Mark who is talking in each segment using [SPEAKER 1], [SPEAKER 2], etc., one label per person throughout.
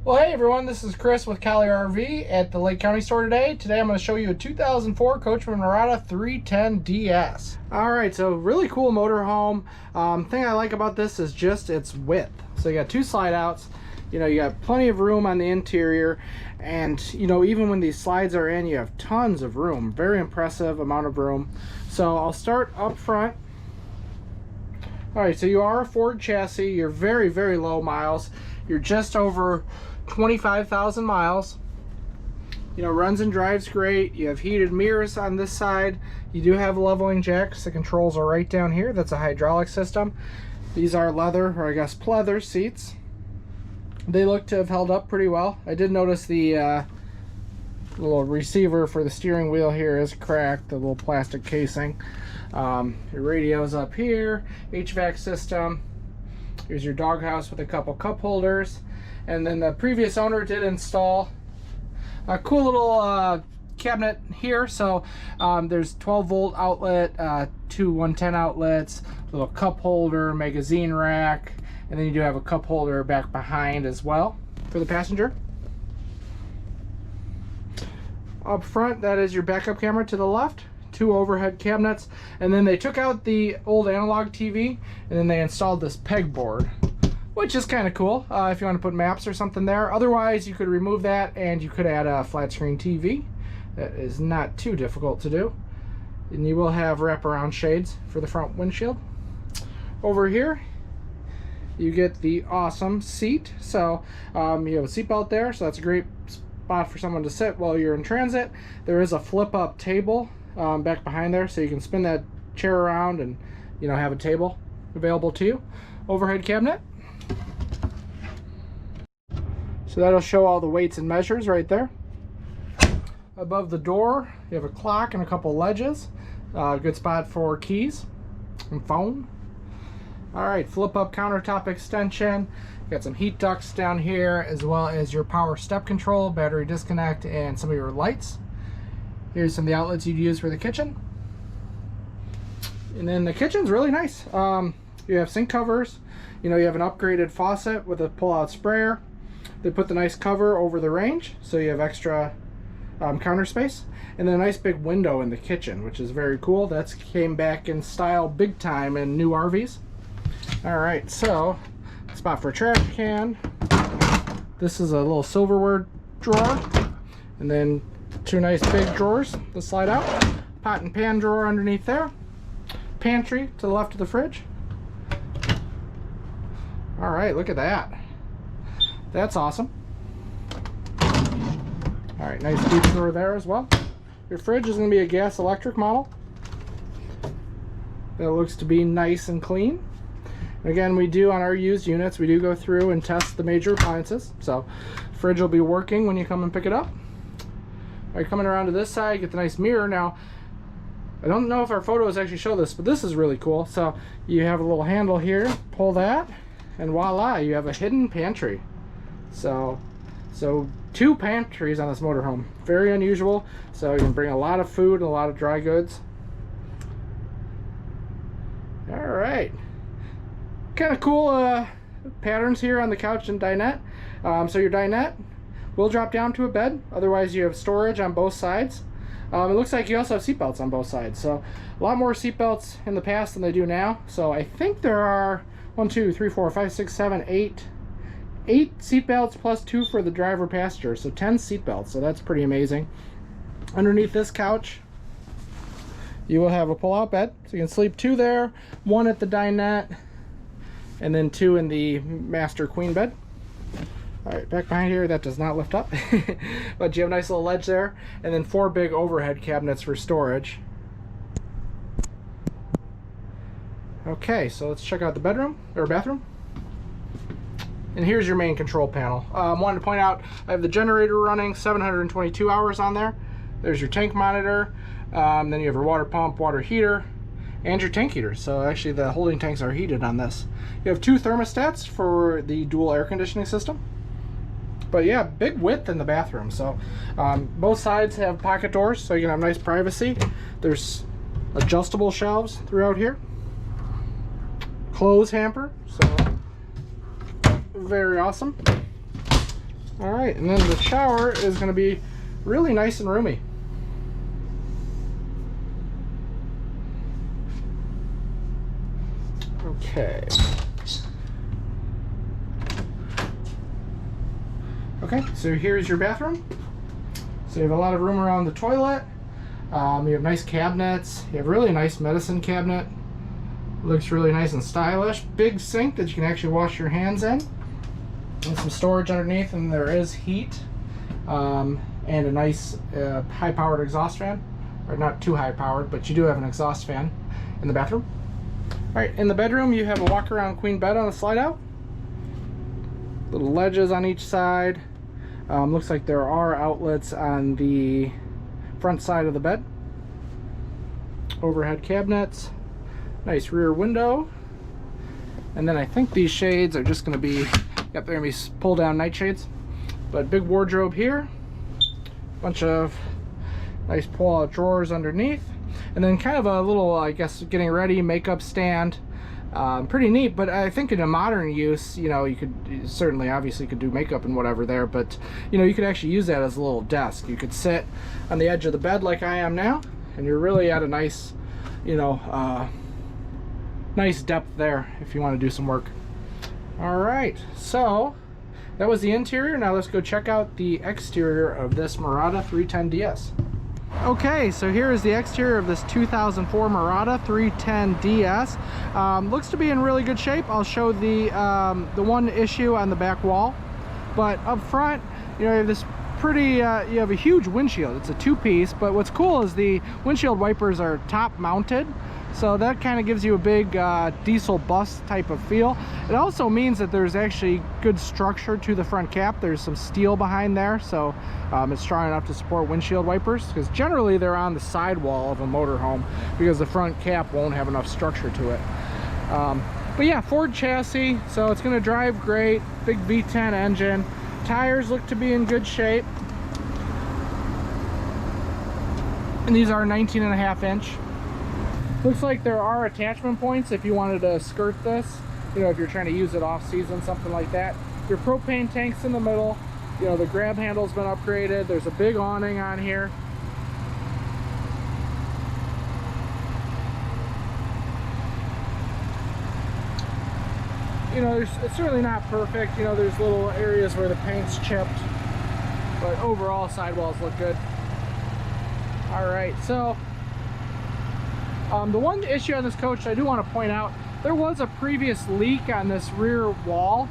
[SPEAKER 1] Well, hey everyone, this is Chris with Collier RV at the Lake County store today. Today I'm going to show you a 2004 Coachmen Mirada 310 DS. Alright, so really cool motorhome. Thing I like about this is just its width. So you got two slide outs, you got plenty of room on the interior, and even when these slides are in, you have tons of room. Very impressive amount of room. So I'll start up front. Alright, so you are a Ford chassis, you're very, very low miles. You're just over 25,000 miles. Runs and drives great. You have heated mirrors on this side. You do have leveling jacks. The controls are right down here. That's a hydraulic system. These are leather, or I guess pleather seats. They look to have held up pretty well. I did notice the little receiver for the steering wheel here is cracked, the little plastic casing. Your radio's up here, HVAC system. Here's your doghouse with a couple cup holders. And then the previous owner did install a cool little cabinet here. So there's 12-volt outlet, two 110 outlets, little cup holder, magazine rack, and then you do have a cup holder back behind as well for the passenger. Up front, that is your backup camera to the left, two overhead cabinets, and then they took out the old analog TV and then they installed this pegboard, which is kind of cool if you want to put maps or something there. Otherwise, you could remove that and you could add a flat screen TV. That is not too difficult to do. And you will have wraparound shades for the front windshield. Over here, you get the awesome seat. So you have a seatbelt there, so that's a great spot for someone to sit while you're in transit. There is a flip-up table back behind there, so you can spin that chair around and have a table available to you. Overhead cabinet. So that'll show all the weights and measures right there. Above the door, you have a clock and a couple ledges. Good spot for keys and phone. Alright, flip-up countertop extension. Got some heat ducts down here, as well as your power step control, battery disconnect, and some of your lights. Here's some of the outlets you'd use for the kitchen. And then the kitchen's really nice. You have sink covers. You have an upgraded faucet with a pull-out sprayer. They put the nice cover over the range, so you have extra counter space. And then a nice big window in the kitchen, which is very cool. That's came back in style big time in new RVs. Alright, so spot for a trash can. This is a little silverware drawer. And then two nice big drawers that slide out. Pot and pan drawer underneath there. Pantry to the left of the fridge. Alright, look at that. That's awesome. Alright, nice deep drawer there as well. Your fridge is going to be a gas electric model. That looks to be nice and clean. And again, we do on our used units, we do go through and test the major appliances. So fridge will be working when you come and pick it up. Alright, coming around to this side, get the nice mirror. Now, I don't know if our photos actually show this, but this is really cool. So you have a little handle here, pull that, and voila, you have a hidden pantry. So two pantries on this motorhome. Very unusual. So you can bring a lot of food and a lot of dry goods. Alright. Kind of cool patterns here on the couch and dinette. So your dinette will drop down to a bed. Otherwise you have storage on both sides. It looks like you also have seatbelts on both sides. So a lot more seatbelts in the past than they do now. So I think there are 1, 2, 3, 4, 5, 6, 7, 8 seatbelts plus 2 for the driver passenger, so 10 seatbelts. So that's pretty amazing. Underneath this couch, you will have a pull-out bed, so you can sleep 2 there, 1 at the dinette, and then 2 in the master queen bed. All right, back behind here, that does not lift up, but you have a nice little ledge there, and then 4 big overhead cabinets for storage. Okay, so let's check out the bedroom or bathroom. And here's your main control panel. Wanted to point out, I have the generator running, 722 hours on there. There's your tank monitor. Then you have your water pump, water heater, and your tank heater. So actually the holding tanks are heated on this. You have 2 thermostats for the dual air conditioning system. But yeah, big width in the bathroom. So both sides have pocket doors, so you can have nice privacy. There's adjustable shelves throughout here. Clothes hamper, so very awesome. All right, and then the shower is going to be really nice and roomy. Okay. Okay, so here's your bathroom. So you have a lot of room around the toilet. You have nice cabinets. You have a really nice medicine cabinet. Looks really nice and stylish. Big sink that you can actually wash your hands in. And some storage underneath, and there is heat. And a nice high-powered exhaust fan. Or not too high-powered, but you do have an exhaust fan in the bathroom. Alright, in the bedroom you have a walk-around queen bed on a slide-out. Little ledges on each side. Looks like there are outlets on the front side of the bed. Overhead cabinets. Nice rear window. And then I think these shades are just going to be, yep, they're going to be pull-down night shades. But big wardrobe here. Bunch of nice pull-out drawers underneath. And then kind of a little, I guess, getting ready makeup stand. Pretty neat, but I think in a modern use, you know, you could certainly, obviously, could do makeup and whatever there, but, you know, you could actually use that as a little desk. You could sit on the edge of the bed like I am now, and you're really at a nice, you know, nice depth there if you want to do some work. All right, so that was the interior. Now let's go check out the exterior of this Mirada 310DS. Okay, so here is the exterior of this 2004 Mirada 310DS. Looks to be in really good shape. I'll show the one issue on the back wall, but up front, you know, you have this pretty, you have a huge windshield. It's a two-piece, but what's cool is the windshield wipers are top mounted, so that kind of gives you a big diesel bus type of feel. It also means that there's actually good structure to the front cap. There's some steel behind there, so it's strong enough to support windshield wipers, because generally they're on the sidewall of a motorhome because the front cap won't have enough structure to it. But yeah, Ford chassis, so it's going to drive great. Big V10 engine. Tires look to be in good shape. And these are 19.5 inch. Looks like there are attachment points if you wanted to skirt this, you know, if you're trying to use it off season, something like that. Your propane tank's in the middle. You know, the grab handle's been upgraded. There's a big awning on here. You know, it's certainly not perfect. You know, there's little areas where the paint's chipped, but overall sidewalls look good. All right, so the one issue on this coach I do want to point out, there was a previous leak on this rear wall.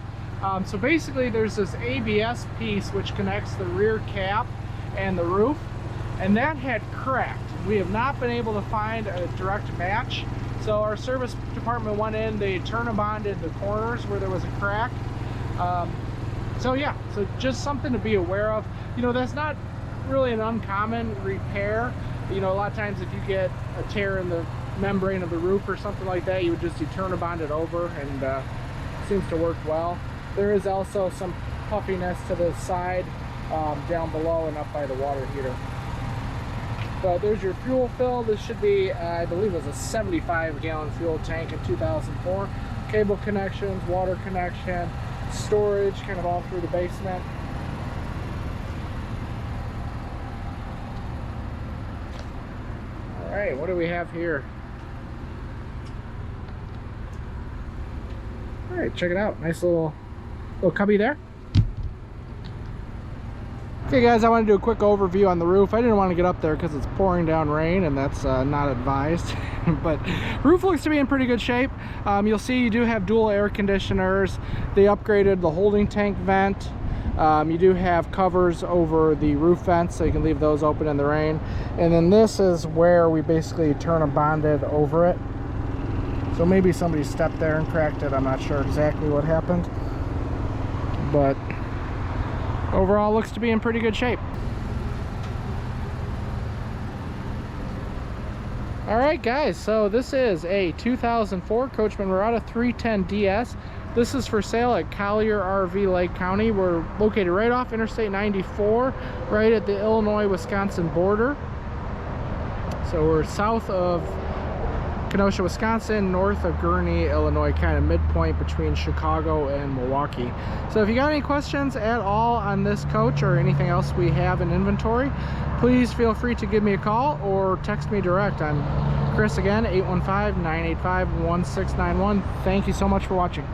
[SPEAKER 1] So basically there's this ABS piece which connects the rear cap and the roof, and that had cracked. We have not been able to find a direct match. So our service department went in, they bonded the corners where there was a crack. So yeah, so just something to be aware of. You know, that's not really an uncommon repair. You know, a lot of times if you get a tear in the membrane of the roof or something like that, you would just bond it over, and it seems to work well. There is also some puffiness to the side down below and up by the water heater. But there's your fuel fill. This should be, I believe it was a 75-gallon fuel tank in 2004. Cable connections, water connection, storage kind of all through the basement. All right, what do we have here? All right, check it out. Nice little cubby there. Okay guys, I want to do a quick overview on the roof. I didn't want to get up there because it's pouring down rain, and that's not advised. But roof looks to be in pretty good shape. You'll see you do have dual air conditioners. They upgraded the holding tank vent. You do have covers over the roof vents, so you can leave those open in the rain. And then this is where we basically bonded over it. So maybe somebody stepped there and cracked it. I'm not sure exactly what happened, but overall looks to be in pretty good shape. All right guys, so this is a 2004 Coachmen Mirada 310DS. This is for sale at Collier RV Lake County. We're located right off Interstate 94, right at the Illinois-Wisconsin border. So we're south of Kenosha, Wisconsin, north of Gurnee, Illinois, kind of midpoint between Chicago and Milwaukee. So if you got any questions at all on this coach or anything else we have in inventory, please feel free to give me a call or text me direct. I'm Chris again, 815-985-1691. Thank you so much for watching.